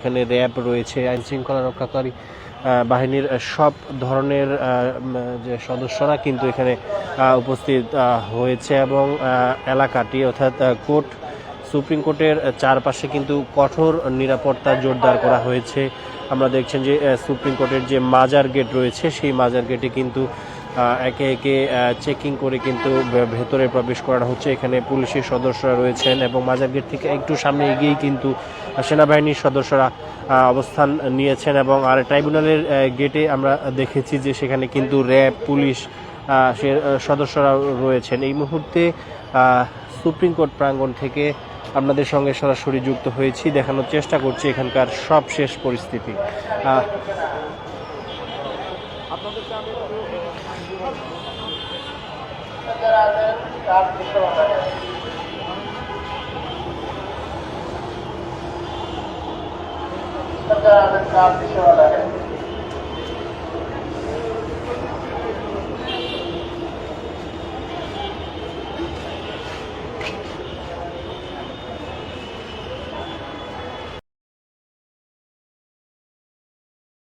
এখানে র্যাব রয়েছে, আইন শৃঙ্খলা রক্ষাকারী বাহিনীর সব ধরনের যে সদস্যরা কিন্তু এখানে উপস্থিত হয়েছে এবং এলাকাটি অর্থাৎ সুপ্রিম কোর্টের চারপাশে কিন্তু কঠোর নিরাপত্তা জোরদার করা হয়েছে। আমরা দেখছেন যে সুপ্রিম কোর্টের যে মাজার গেট রয়েছে সেই মাজার গেটে কিন্তু একে একে চেকিং করে কিন্তু ভেতরে প্রবেশ করানো হচ্ছে। এখানে পুলিশের সদস্যরা রয়েছেন এবং মাজার গেট থেকে একটু সামনে এগিয়েই কিন্তু সেনাবাহিনীর সদস্যরা অবস্থান নিয়েছেন এবং আর ট্রাইব্যুনালের গেটে আমরা দেখেছি যে সেখানে কিন্তু র্যাব পুলিশ সদস্যরা রয়েছেন। এই মুহূর্তে সুপ্রিম কোর্ট প্রাঙ্গণ থেকে আপনাদের সঙ্গে সরাসরি যুক্ত হয়েছি, দেখানোর চেষ্টা করছি এখানকার সবশেষ পরিস্থিতি। আপনাদের